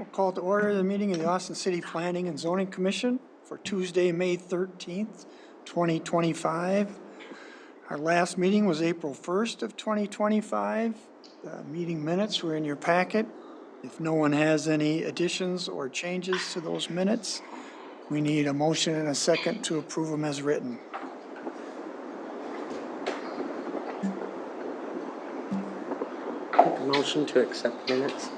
We'll call to order the meeting of the Austin City Planning and Zoning Commission for Tuesday, May 13th, 2025. Our last meeting was April 1st of 2025. The meeting minutes were in your packet. If no one has any additions or changes to those minutes, we need a motion and a second to approve them as written. Motion to accept minutes.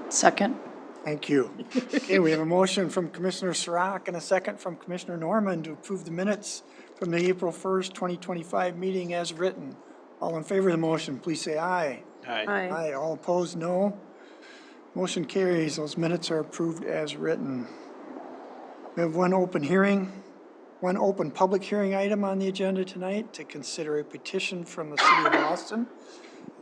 Second. Thank you. Okay, we have a motion from Commissioner Sirach and a second from Commissioner Norman to approve the minutes from the April 1st, 2025 meeting as written. All in favor of the motion, please say aye. Aye. Aye. All opposed, no. Motion carries. Those minutes are approved as written. We have one open public hearing item on the agenda tonight to consider a petition from the City of Austin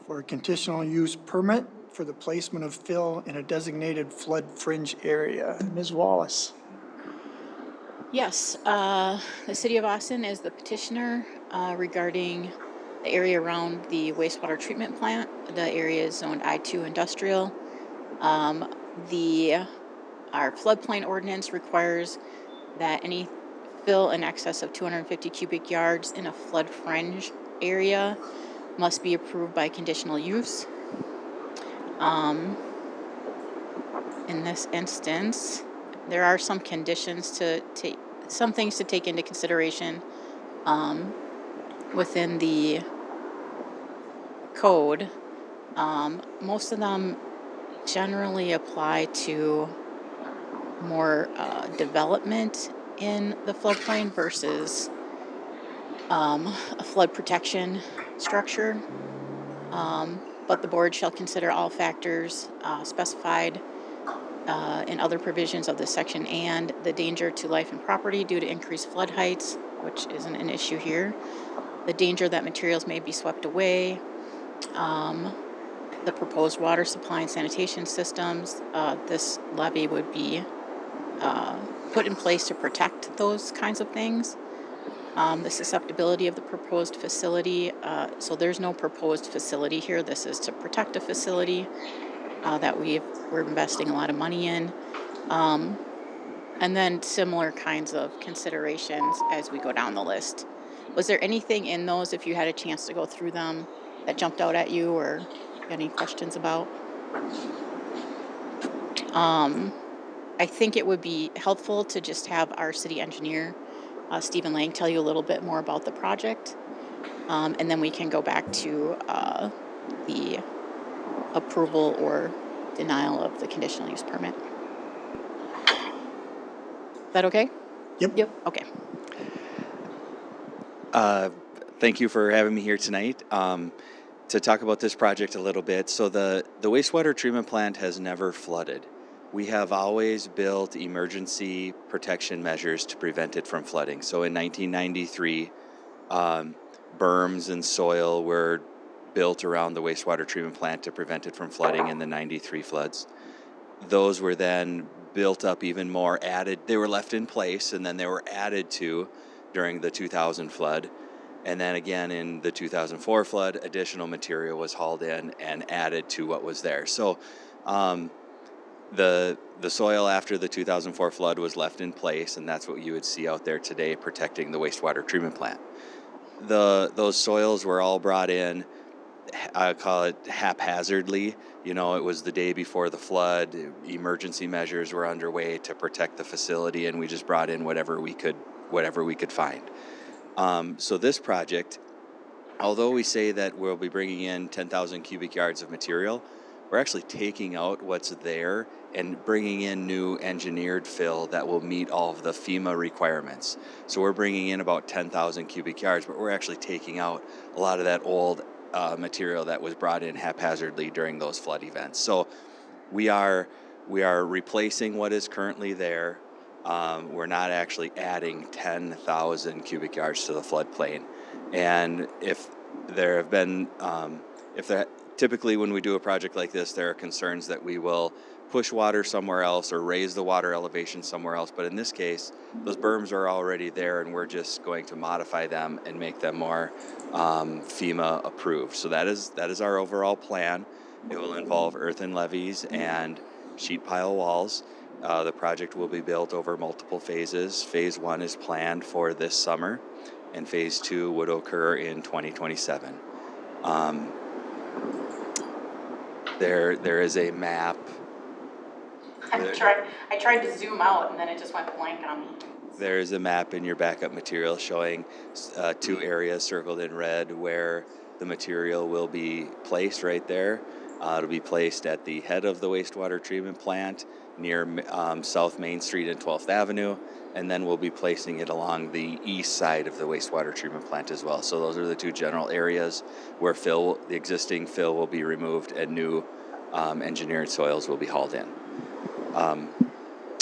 for a conditional use permit for the placement of fill in a designated flood fringe area. Ms. Wallace. Yes, the City of Austin is the petitioner regarding the area around the wastewater treatment plant. The area is zoned I2 industrial. Our floodplain ordinance requires that any fill in excess of 250 cubic yards in a flood fringe area must be approved by conditional use. In this instance, there are some conditions some things to take into consideration within the code. Most of them generally apply to more development in the floodplain versus a flood protection structure. But the board shall consider all factors specified in other provisions of this section and the danger to life and property due to increased flood heights, which isn't an issue here, the danger that materials may be swept away, the proposed water supply and sanitation systems. This levy would be put in place to protect those kinds of things. The susceptibility of the proposed facility. So there's no proposed facility here. This is to protect a facility that we're investing a lot of money in. And then similar kinds of considerations as we go down the list. Was there anything in those, if you had a chance to go through them, that jumped out at you or any questions about? I think it would be helpful to just have our city engineer, Stephen Lang, tell you a little bit more about the project. And then we can go back to the approval or denial of the conditional use permit. Is that okay? Yep. Okay. Thank you for having me here tonight to talk about this project a little bit. So the wastewater treatment plant has never flooded. We have always built emergency protection measures to prevent it from flooding. So in 1993, berms and soil were built around the wastewater treatment plant to prevent it from flooding in the 93 floods. Those were then built up even more, they were left in place, and then they were added to during the 2000 flood. And then again in the 2004 flood, additional material was hauled in and added to what was there. So the soil after the 2004 flood was left in place, and that's what you would see out there today protecting the wastewater treatment plant. Those soils were all brought in, I call it haphazardly. You know, it was the day before the flood. Emergency measures were underway to protect the facility, and we just brought in whatever we could find. So this project, although we say that we'll be bringing in 10,000 cubic yards of material, we're actually taking out what's there and bringing in new engineered fill that will meet all of the FEMA requirements. So we're bringing in about 10,000 cubic yards, but we're actually taking out a lot of that old material that was brought in haphazardly during those flood events. So we are replacing what is currently there. We're not actually adding 10,000 cubic yards to the floodplain. And typically when we do a project like this, there are concerns that we will push water somewhere else or raise the water elevation somewhere else. But in this case, those berms are already there, and we're just going to modify them and make them more FEMA approved. So that is our overall plan. It will involve earthen levees and sheet pile walls. The project will be built over multiple phases. Phase 1 is planned for this summer, and Phase 2 would occur in 2027. There is a map. I tried to zoom out and then it just went blank on me. There is a map in your backup material showing 2 areas circled in red where the material will be placed right there. It'll be placed at the head of the wastewater treatment plant near South Main Street and 12th Avenue, and then we'll be placing it along the east side of the wastewater treatment plant as well. So those are the 2 general areas where the existing fill will be removed and new engineered soils will be hauled in.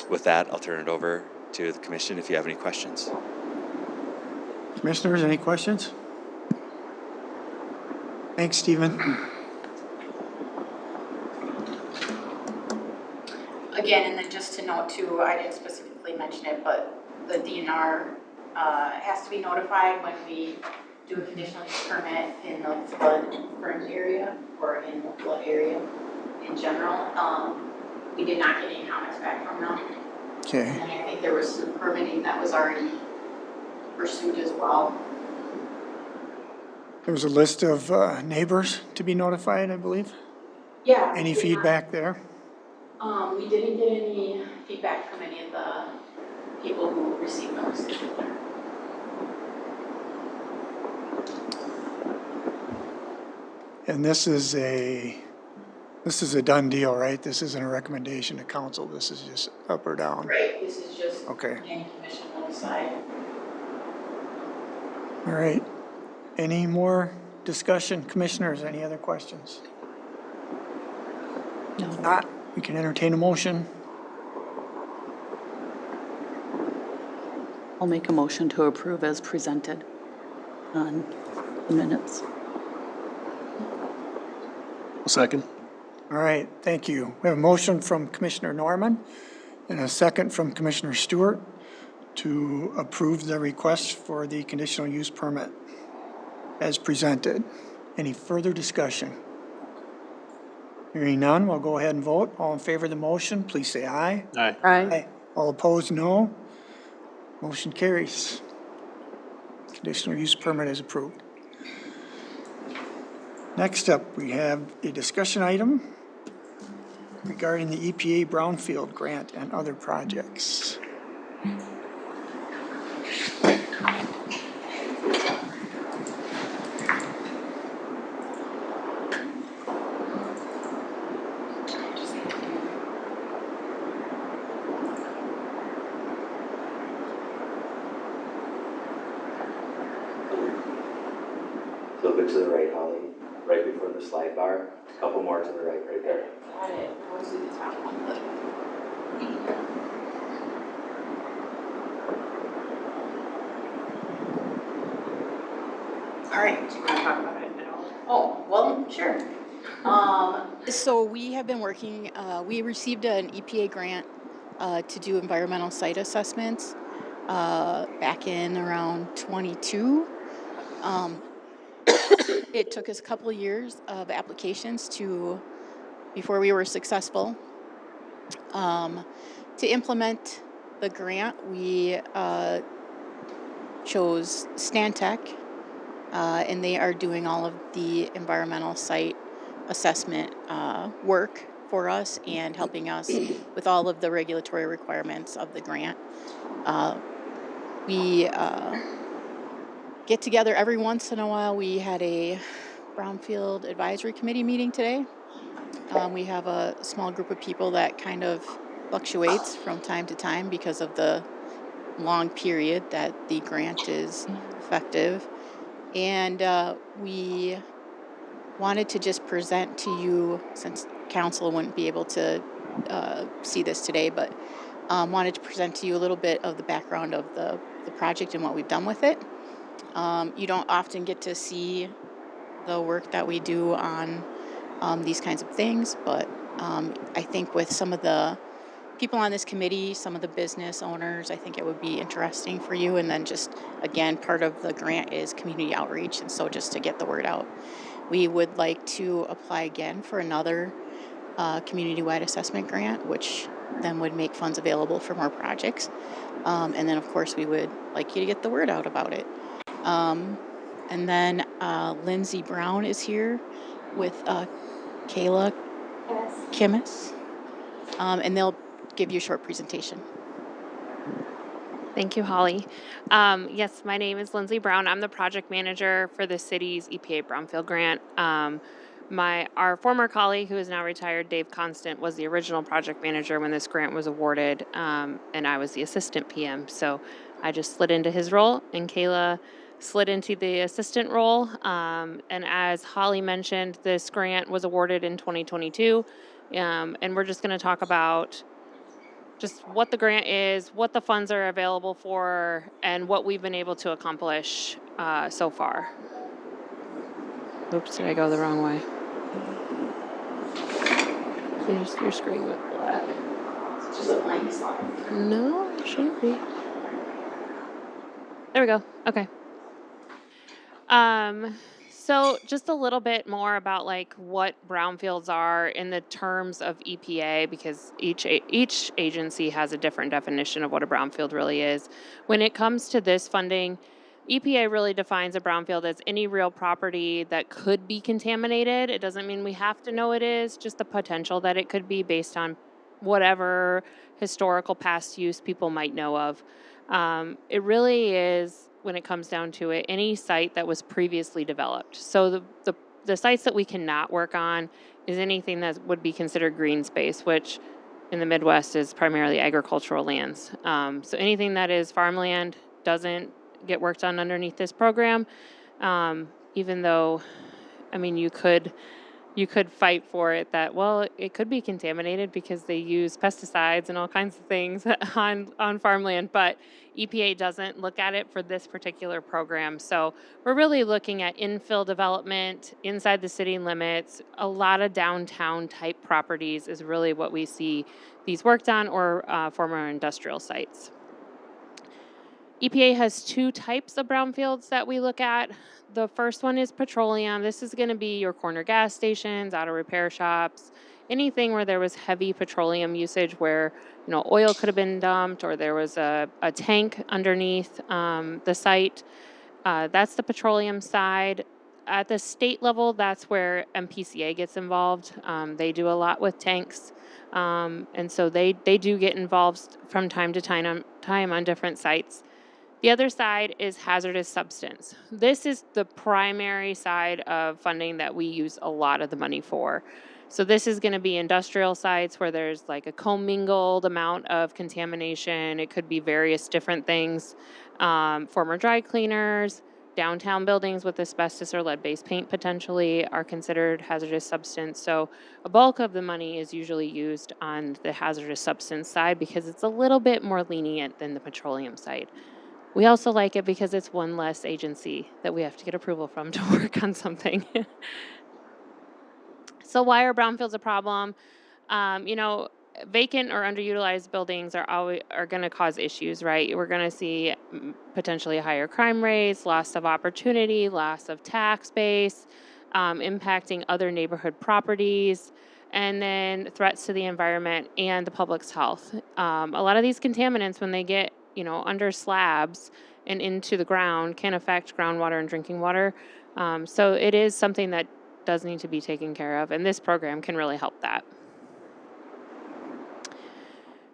With that, I'll turn it over to the commission if you have any questions. Commissioners, any questions? Thanks, Stephen. Again, and then just to note too, I didn't specifically mention it, but the DNR has to be notified when we do a conditional use permit in the flood burned area or in the flood area in general. We did not get any comments back from them. Okay. And I think there was some permitting that was already pursued as well. There was a list of neighbors to be notified, I believe. Yeah. Any feedback there? We didn't get any feedback from any of the people who received notices. And this is a done deal, right? This isn't a recommendation to council. This is just up or down. Right, this is just Okay. planning commission will decide. All right. Any more discussion? Commissioners, any other questions? No. If not, we can entertain a motion. I'll make a motion to approve as presented on the minutes. Second. All right, thank you. We have a motion from Commissioner Norman and a second from Commissioner Stewart to approve the request for the conditional use permit as presented. Any further discussion? Hearing none, we'll go ahead and vote. All in favor of the motion, please say aye. Aye. Aye. All opposed, no. Motion carries. Conditional use permit is approved. Next up, we have a discussion item regarding the EPA Brownfield grant and other projects. So look to the right, Holly, right before the slide bar. A couple more to the right there. Got it, I was at the top one. All right, do you want to talk about it at all? Oh, well, sure. So we have been working, we received an EPA grant to do environmental site assessments back in around 22. It took us a couple of years of applications before we were successful. To implement the grant, we chose Stantec, and they are doing all of the environmental site assessment work for us and helping us with all of the regulatory requirements of the grant. We get together every once in a while. We had a Brownfield Advisory Committee meeting today. We have a small group of people that kind of fluctuates from time to time because of the long period that the grant is effective. And we wanted to just present to you, since council wouldn't be able to see this today, but wanted to present to you a little bit of the background of the project and what we've done with it. You don't often get to see the work that we do on these kinds of things, but I think with some of the people on this committee, some of the business owners, I think it would be interesting for you. And then just, again, part of the grant is community outreach, and so just to get the word out. We would like to apply again for another community-wide assessment grant, which then would make funds available for more projects. And then, of course, we would like you to get the word out about it. And then Lindsay Brown is here with Kayla Kimmis, and they'll give you a short presentation. Thank you, Holly. Yes, my name is Lindsay Brown. I'm the project manager for the city's EPA Brownfield grant. Our former colleague, who is now retired, Dave Constant, was the original project manager when this grant was awarded, and I was the assistant PM. So I just slid into his role, and Kayla slid into the assistant role. And as Holly mentioned, this grant was awarded in 2022, and we're just going to talk about just what the grant is, what the funds are available for, and what we've been able to accomplish so far. Oops, did I go the wrong way? Your screen went black. Just a blank slide. No, it shouldn't be. There we go. Okay. So just a little bit more about like what brownfields are in the terms of EPA, because each agency has a different definition of what a brownfield really is. When it comes to this funding, EPA really defines a brownfield as any real property that could be contaminated. It doesn't mean we have to know it is, just the potential that it could be based on whatever historical past use people might know of. It really is, when it comes down to it, any site that was previously developed. So the sites that we cannot work on is anything that would be considered green space, which in the Midwest is primarily agricultural lands. So anything that is farmland doesn't get worked on underneath this program, even though, I mean, you could fight for it that, well, it could be contaminated because they use pesticides and all kinds of things on farmland, but EPA doesn't look at it for this particular program. So we're really looking at infill development inside the city limits. A lot of downtown type properties is really what we see these worked on, or former industrial sites. EPA has two types of brownfields that we look at. The first one is petroleum. This is going to be your corner gas stations, auto repair shops, anything where there was heavy petroleum usage, where oil could have been dumped, or there was a tank underneath the site. That's the petroleum side. At the state level, that's where MPCA gets involved. They do a lot with tanks, and so they do get involved from time to time on different sites. The other side is hazardous substance. This is the primary side of funding that we use a lot of the money for. So this is going to be industrial sites where there's like a commingled amount of contamination. It could be various different things. Former dry cleaners, downtown buildings with asbestos or lead-based paint potentially are considered hazardous substance. So a bulk of the money is usually used on the hazardous substance side because it's a little bit more lenient than the petroleum side. We also like it because it's one less agency that we have to get approval from to work on something. So why are brownfields a problem? Vacant or underutilized buildings are going to cause issues, right? We're going to see potentially higher crime rates, loss of opportunity, loss of tax base, impacting other neighborhood properties, and then threats to the environment and the public's health. A lot of these contaminants, when they get under slabs and into the ground, can affect groundwater and drinking water. So it is something that does need to be taken care of, and this program can really help that.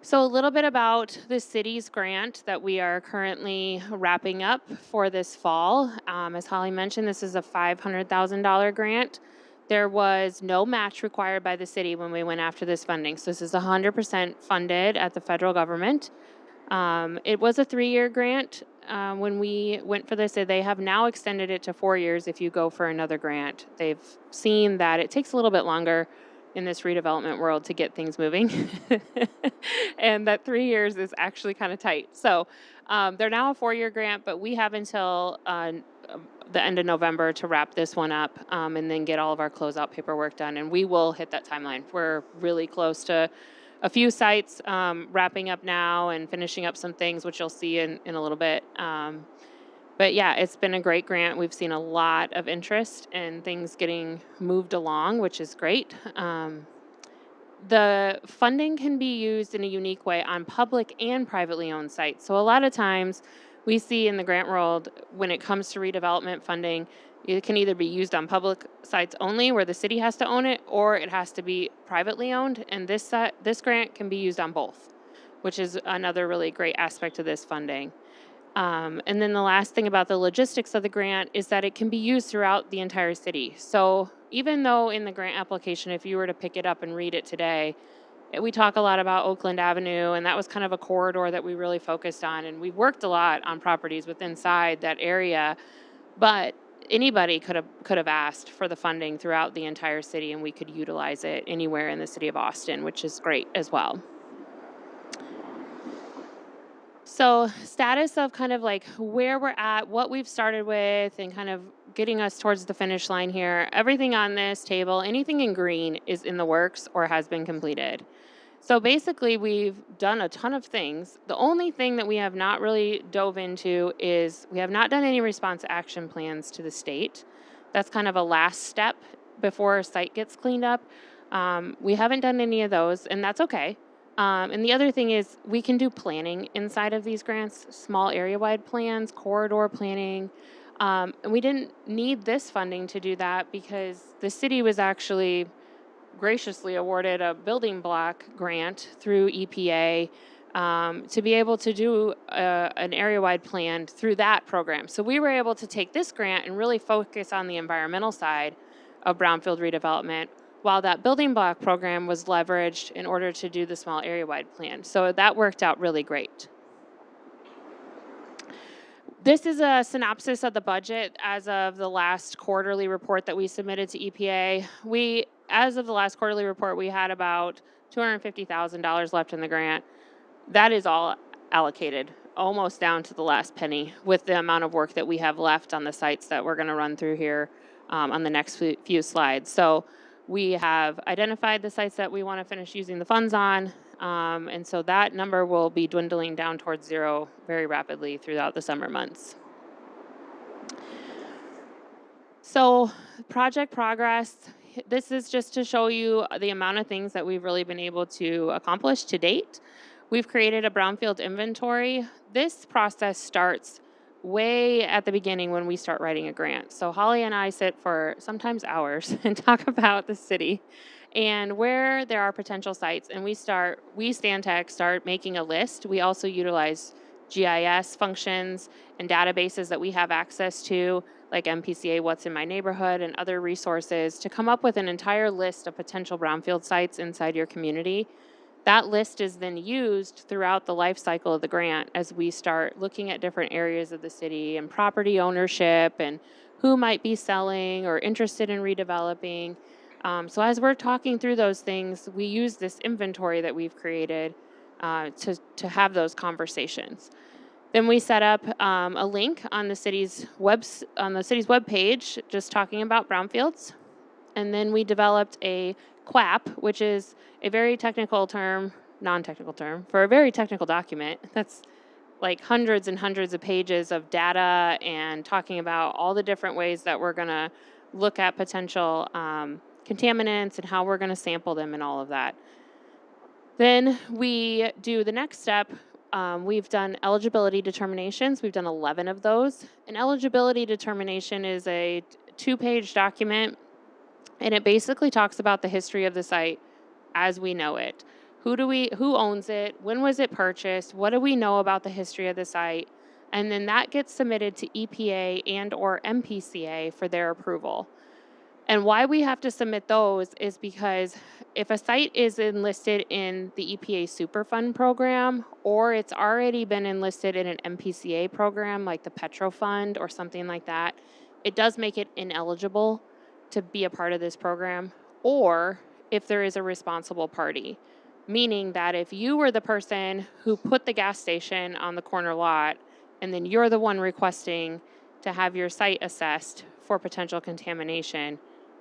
So a little bit about the city's grant that we are currently wrapping up for this fall. As Holly mentioned, this is a $500,000 grant. There was no match required by the city when we went after this funding. So this is 100% funded at the federal government. It was a 3-year grant. When we went for this, they have now extended it to 4 years if you go for another grant. They've seen that it takes a little bit longer in this redevelopment world to get things moving, and that 3 years is actually kind of tight. So they're now a 4-year grant, but we have until the end of November to wrap this one up, and then get all of our closeout paperwork done, and we will hit that timeline. We're really close to a few sites wrapping up now and finishing up some things, which you'll see in a little bit. But yeah, it's been a great grant. We've seen a lot of interest and things getting moved along, which is great. The funding can be used in a unique way on public and privately owned sites. So a lot of times we see in the grant world, when it comes to redevelopment funding, it can either be used on public sites only where the city has to own it, or it has to be privately owned. And this grant can be used on both, which is another really great aspect of this funding. And then the last thing about the logistics of the grant is that it can be used throughout the entire city. So even though in the grant application, if you were to pick it up and read it today, we talk a lot about Oakland Avenue, and that was kind of a corridor that we really focused on. And we worked a lot on properties within inside that area, but anybody could have asked for the funding throughout the entire city, and we could utilize it anywhere in the city of Austin, which is great as well. So, status of kind of like where we're at, what we've started with, and kind of getting us towards the finish line here. Everything on this table, anything in green, is in the works or has been completed. So, basically, we've done a ton of things. The only thing that we have not really dove into is we have not done any response action plans to the state. That's kind of a last step before a site gets cleaned up. We haven't done any of those, and that's okay. And the other thing is we can do planning inside of these grants, small area-wide plans, corridor planning. And we didn't need this funding to do that because the city was actually graciously awarded a building block grant through EPA to be able to do an area-wide plan through that program. So we were able to take this grant and really focus on the environmental side of brownfield redevelopment, while that building block program was leveraged in order to do the small area-wide plan. So that worked out really great. This is a synopsis of the budget as of the last quarterly report that we submitted to EPA. As of the last quarterly report, we had about $250,000 left in the grant. That is all allocated, almost down to the last penny, with the amount of work that we have left on the sites that we're going to run through here on the next few slides. So we have identified the sites that we want to finish using the funds on, and so that number will be dwindling down towards zero very rapidly throughout the summer months. So project progress, this is just to show you the amount of things that we've really been able to accomplish to date. We've created a brownfield inventory. This process starts way at the beginning when we start writing a grant. So Holly and I sit for sometimes hours and talk about the city and where there are potential sites. And we, Stantec, start making a list. We also utilize GIS functions and databases that we have access to, like MPCA, What's in My Neighborhood, and other resources to come up with an entire list of potential brownfield sites inside your community. That list is then used throughout the life cycle of the grant as we start looking at different areas of the city and property ownership and who might be selling or interested in redeveloping. So as we're talking through those things, we use this inventory that we've created to have those conversations. Then we set up a link on the city's webpage, just talking about brownfields. And then we developed a QAP, which is a very technical term, non-technical term, for a very technical document that's like hundreds and hundreds of pages of data and talking about all the different ways that we're going to look at potential contaminants and how we're going to sample them and all of that. Then we do the next step. We've done eligibility determinations. We've done 11 of those. An eligibility determination is a 2-page document, and it basically talks about the history of the site as we know it. Who owns it? When was it purchased? What do we know about the history of the site? And then that gets submitted to EPA and or MPCA for their approval. And why we have to submit those is because if a site is enlisted in the EPA Superfund program, or it's already been enlisted in an MPCA program like the Petro Fund or something like that, it does make it ineligible to be a part of this program, or if there is a responsible party, meaning that if you were the person who put the gas station on the corner lot and then you're the one requesting to have your site assessed for potential contamination,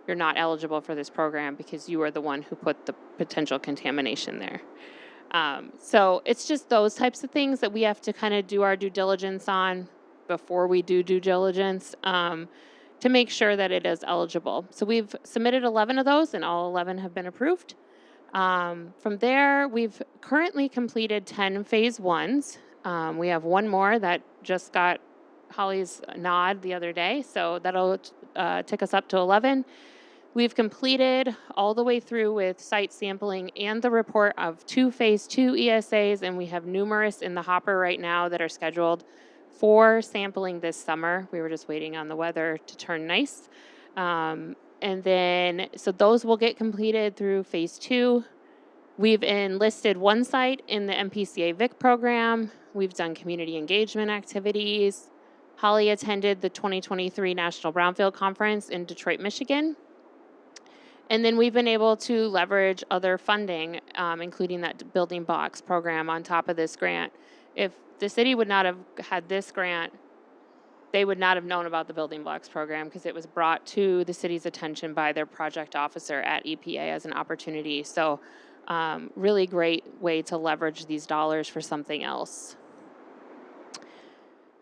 you're not eligible for this program because you are the one who put the potential contamination there. So it's just those types of things that we have to kind of do our due diligence on before we do due diligence to make sure that it is eligible. So we've submitted 11 of those, and all 11 have been approved. From there, we've currently completed 10 phase ones. We have one more that just got Holly's nod the other day, so that'll take us up to 11. We've completed all the way through with site sampling and the report of 2 phase 2 ESAs, and we have numerous in the hopper right now that are scheduled for sampling this summer. We were just waiting on the weather to turn nice. And then, so those will get completed through phase 2. We've enlisted one site in the MPCA VIC program. We've done community engagement activities. Holly attended the 2023 National Brownfield Conference in Detroit, Michigan. And then we've been able to leverage other funding, including that building blocks program on top of this grant. If the city would not have had this grant, they would not have known about the building blocks program because it was brought to the city's attention by their project officer at EPA as an opportunity. So really great way to leverage these dollars for something else.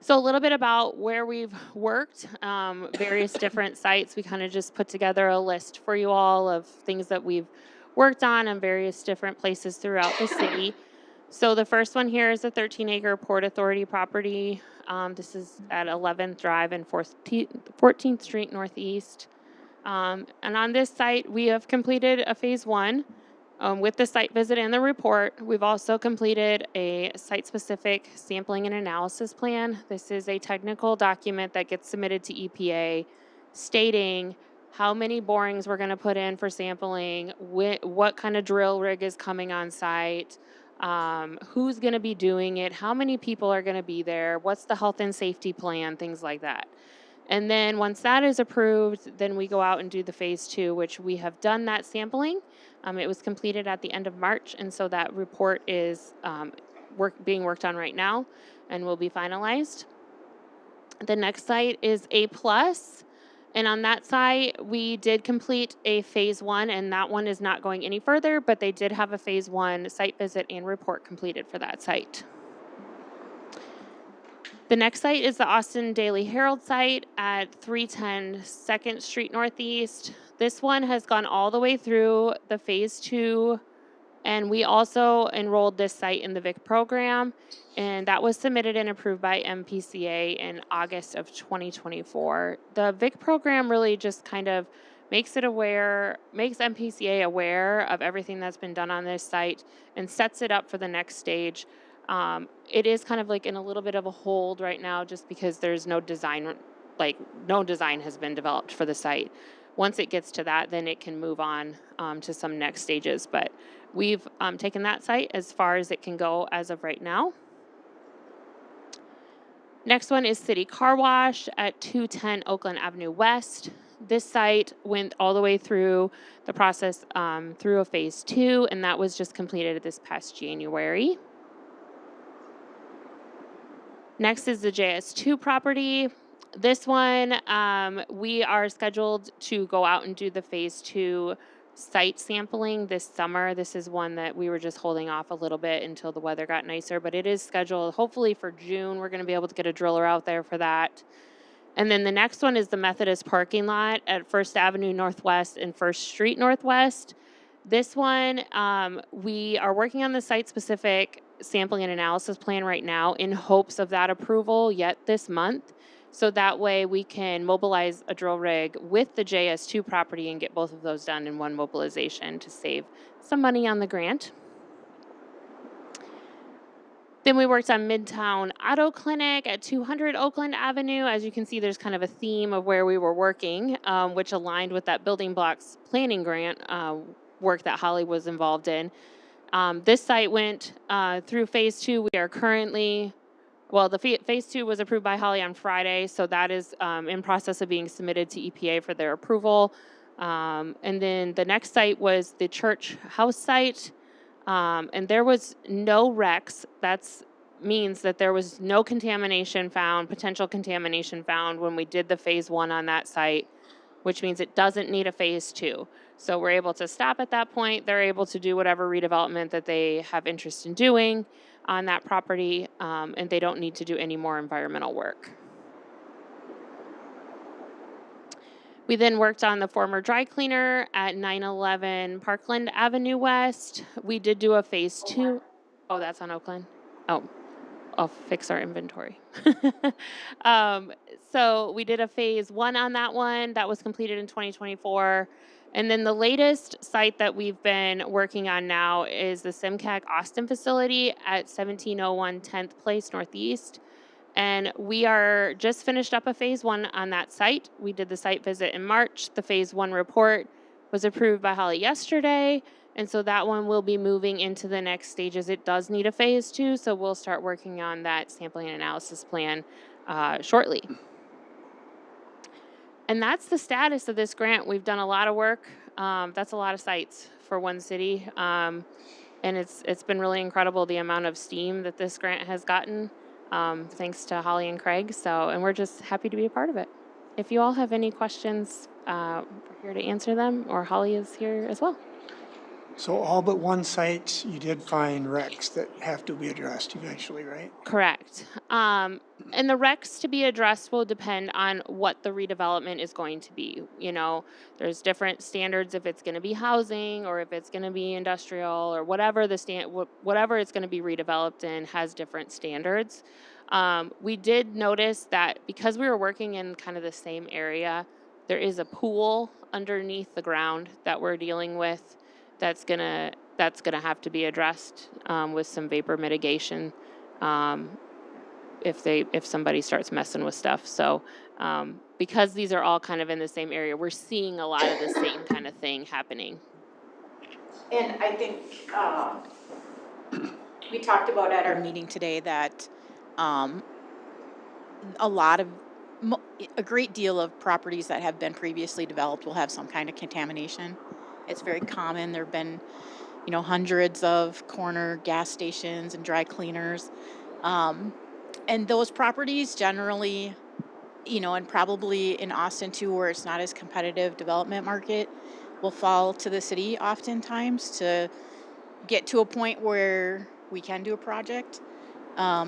So a little bit about where we've worked, various different sites. We kind of just put together a list for you all of things that we've worked on various different places throughout the city. So the first one here is a 13-acre Port Authority property. This is at 11th Drive and 14th Street Northeast. And on this site, we have completed a phase 1 with the site visit and the report. We've also completed a site-specific sampling and analysis plan. This is a technical document that gets submitted to EPA stating how many borings we're going to put in for sampling, what kind of drill rig is coming on site, who's going to be doing it, how many people are going to be there, what's the health and safety plan, things like that. And then once that is approved, then we go out and do the phase 2, which we have done that sampling. It was completed at the end of March, and so that report is being worked on right now and will be finalized. The next site is A+. And on that site, we did complete a phase 1, and that one is not going any further, but they did have a phase 1 site visit and report completed for that site. The next site is the Austin Daily Herald site at 310 2nd Street Northeast. This one has gone all the way through the phase 2, and we also enrolled this site in the VIC program, and that was submitted and approved by MPCA in August of 2024. The VIC program really just kind of makes MPCA aware of everything that's been done on this site and sets it up for the next stage. It is kind of like in a little bit of a hold right now just because there's no design, no design has been developed for the site. Once it gets to that, then it can move on to some next stages. But we've taken that site as far as it can go as of right now. Next one is City Car Wash at 210 Oakland Avenue West. This site went all the way through the process through a phase 2, and that was just completed this past January. Next is the JS2 property. This one, we are scheduled to go out and do the phase 2 site sampling this summer. This is one that we were just holding off a little bit until the weather got nicer, but it is scheduled hopefully for June. We're going to be able to get a driller out there for that. And then the next one is the Methodist parking lot at 1st Avenue Northwest and 1st Street Northwest. This one, we are working on the site-specific sampling and analysis plan right now in hopes of that approval yet this month. So that way we can mobilize a drill rig with the JS2 property and get both of those done in one mobilization to save some money on the grant. Then we worked on Midtown Auto Clinic at 200 Oakland Avenue. As you can see, there's kind of a theme of where we were working, which aligned with that building blocks planning grant work that Holly was involved in. This site went through phase 2. We are currently, the phase 2 was approved by Holly on Friday, so that is in process of being submitted to EPA for their approval. And then the next site was the Church House site. And there was no wrecks. That means that there was no contamination found, potential contamination found when we did the phase 1 on that site, which means it doesn't need a phase 2. So we're able to stop at that point. They're able to do whatever redevelopment that they have interest in doing on that property, and they don't need to do any more environmental work. We then worked on the former dry cleaner at 911 Parkland Avenue West. We did do a phase 2. Oh, that's on Oakland. Oh, I'll fix our inventory. um, so we did a phase 1 on that one that was completed in 2024. And then the latest site that we've been working on now is the SimCAC Austin facility at 1701 10th Place Northeast. And we are just finished up a phase 1 on that site. We did the site visit in March. The phase 1 report was approved by Holly yesterday. And so that one will be moving into the next stages. It does need a phase 2, so we'll start working on that sampling and analysis plan shortly. And that's the status of this grant. We've done a lot of work. That's a lot of sites for one city. And it's been really incredible the amount of steam that this grant has gotten, thanks to Holly and Craig. And we're just happy to be a part of it. If you all have any questions, we're here to answer them, or Holly is here as well. So all but one site, you did find wrecks that have to be addressed eventually, right? Correct. And the recs to be addressed will depend on what the redevelopment is going to be. You know, there's different standards if it's going to be housing or if it's going to be industrial or whatever whatever it's going to be redeveloped in has different standards. We did notice that because we were working in kind of the same area, there is a pool underneath the ground that we're dealing with that's gonna have to be addressed with some vapor mitigation if somebody starts messing with stuff. So because these are all kind of in the same area, we're seeing a lot of the same kind of thing happening. And I think we talked about at our meeting today that a great deal of properties that have been previously developed will have some kind of contamination. It's very common. There have been, hundreds of corner gas stations and dry cleaners. And those properties generally, and probably in Austin too, where it's not as competitive development market, will fall to the city oftentimes to get to a point where we can do a project.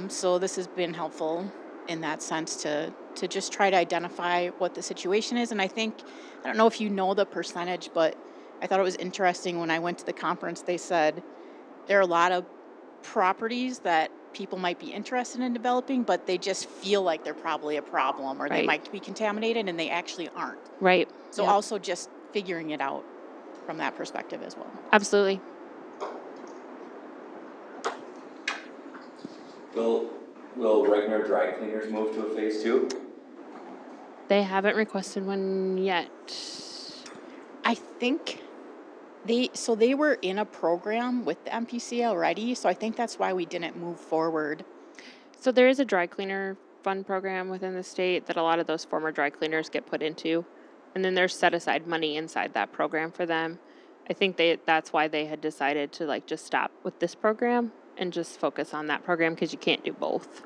So this has been helpful in that sense to just try to identify what the situation is. And I don't know if you know the percentage, but I thought it was interesting when I went to the conference, they said there are a lot of properties that people might be interested in developing, but they just feel like they're probably a problem or they might be contaminated and they actually aren't. Right. So also just figuring it out from that perspective as well. Absolutely. Will Regner Dry Cleaners move to a phase 2? They haven't requested one yet. I think they were in a program with the MPC already, so I think that's why we didn't move forward. So there is a dry cleaner fund program within the state that a lot of those former dry cleaners get put into. And then there's set aside money inside that program for them. I think that's why they had decided to just stop with this program and just focus on that program because you can't do both.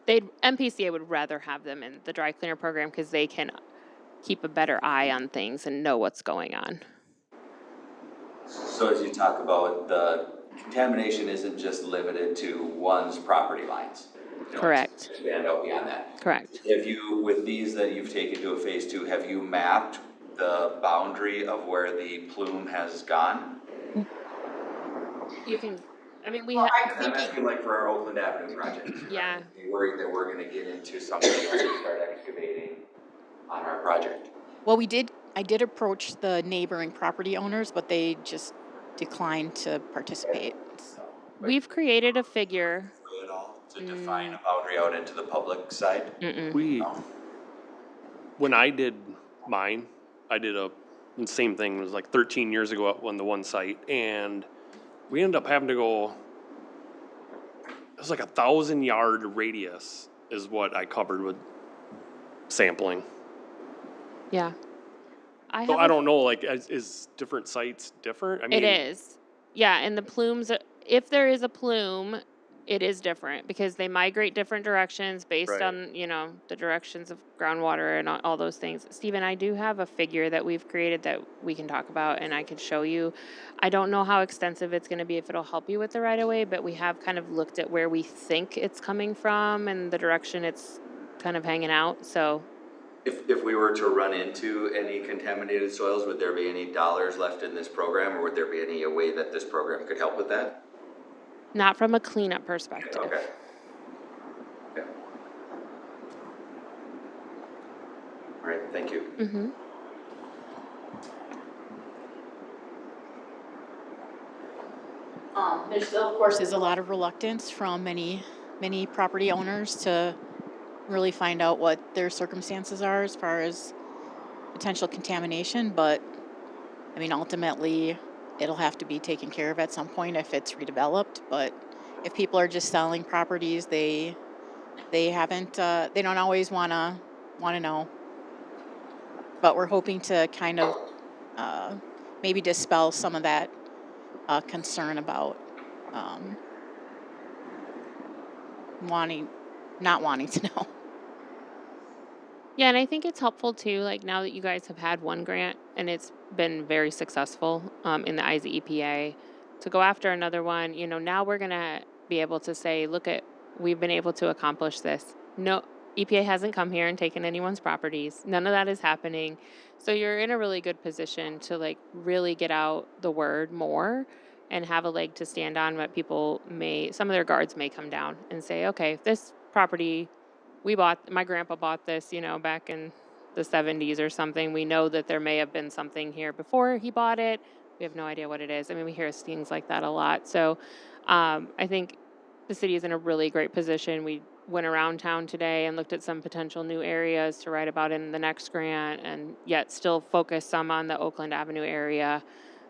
MPCA would rather have them in the dry cleaner program because they can keep a better eye on things and know what's going on. So as you talk about, the contamination isn't just limited to one's property lines. Correct. Expand out beyond that. Correct. With these that you've taken to a phase 2, have you mapped the boundary of where the plume has gone? You can, we I'm have, asking for our Oakland Avenue project. Yeah. Are you worried that we're gonna get into something else and start excavating on our project? Well, I did approach the neighboring property owners, but they just declined to participate. We've created a figure. At all to define a boundary out into the public side? When I did mine, I did the same thing. It was 13 years ago on the one site, and we ended up having to go. It was 1,000-yard radius is what I covered with sampling. Yeah. I don't know, is different sites different? It is. Yeah, and the plumes, if there is a plume, it is different because they migrate different directions based on, the directions of groundwater and all those things. Stephen, I do have a figure that we've created that we can talk about and I can show you. I don't know how extensive it's going to be, if it'll help you with the right of way, but we have kind of looked at where we think it's coming from and the direction it's kind of hanging out. So If we were to run into any contaminated soils, would there be any dollars left in this program, or would there be any way that this program could help with that? Not from a cleanup perspective. Okay. Okay. All right, thank you. Mm-hmm. There still, of course, is a lot of reluctance from many property owners to really find out what their circumstances are as far as potential contamination, but I mean, ultimately, it'll have to be taken care of at some point if it's redeveloped, but if people are just selling properties, they haven't, they don't always wanna know. But we're hoping to kind of, maybe dispel some of that, concern about, not wanting to know. Yeah, and I think it's helpful too, like now that you guys have had one grant and it's been very successful in the eyes of EPA, to go after another one, now we're gonna be able to say, look at, we've been able to accomplish this. No, EPA hasn't come here and taken anyone's properties. None of that is happening. So you're in a really good position to like really get out the word more and have a leg to stand on. But some of their guards may come down and say, okay, if this property my grandpa bought this, back in the 70s or something. We know that there may have been something here before he bought it. We have no idea what it is. I mean, we hear things like that a lot. So I think the city is in a really great position. We went around town today and looked at some potential new areas to write about in the next grant, and yet still focus some on the Oakland Avenue area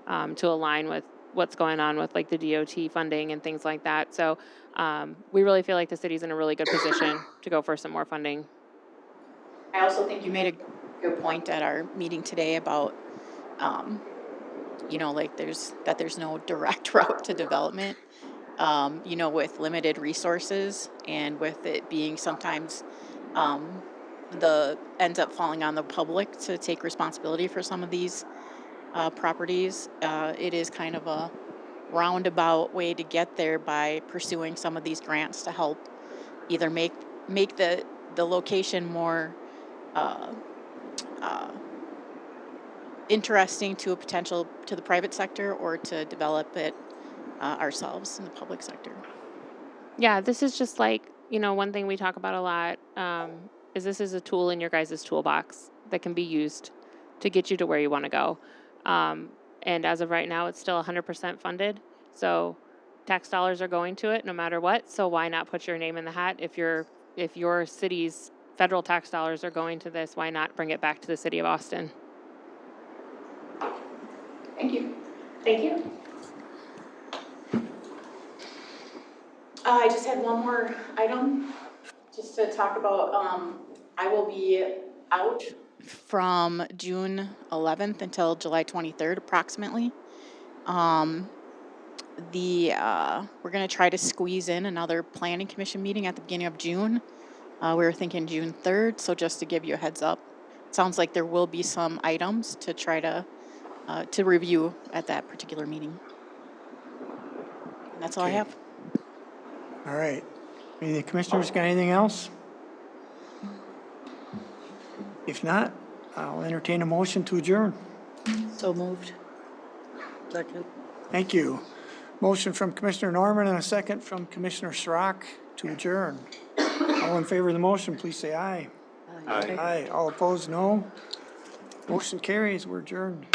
to align with what's going on with like the DOT funding and things like that. So we really feel like the city's in a really good position to go for some more funding. I also think you made a good point at our meeting today about, like there's no direct route to development, with limited resources and with it being sometimes, ends up falling on the public to take responsibility for some of these, properties. It is kind of a roundabout way to get there by pursuing some of these grants to help either make the location more interesting to the private sector, or to develop it ourselves in the public sector. Yeah, this is just like, one thing we talk about a lot is this is a tool in your guys' toolbox that can be used to get you to where you want to go. And as of right now, it's still 100% funded. So tax dollars are going to it no matter what. So why not put your name in the hat? If your city's federal tax dollars are going to this, why not bring it back to the city of Austin? Thank you. Thank you. I just had one more item just to talk about. I will be out from June 11th until July 23rd approximately. We're going to try to squeeze in another planning commission meeting at the beginning of June. We were thinking June 3rd, so just to give you a heads up. It sounds like there will be some items to try to review at that particular meeting. And that's all I have. All right. Any of the commissioners got anything else? If not, I'll entertain a motion to adjourn. So moved. Second. Thank you. Motion from Commissioner Norman and a second from Commissioner Schrock to adjourn. All in favor of the motion, please say aye. Aye. Aye. All opposed, no. Motion carries. We're adjourned.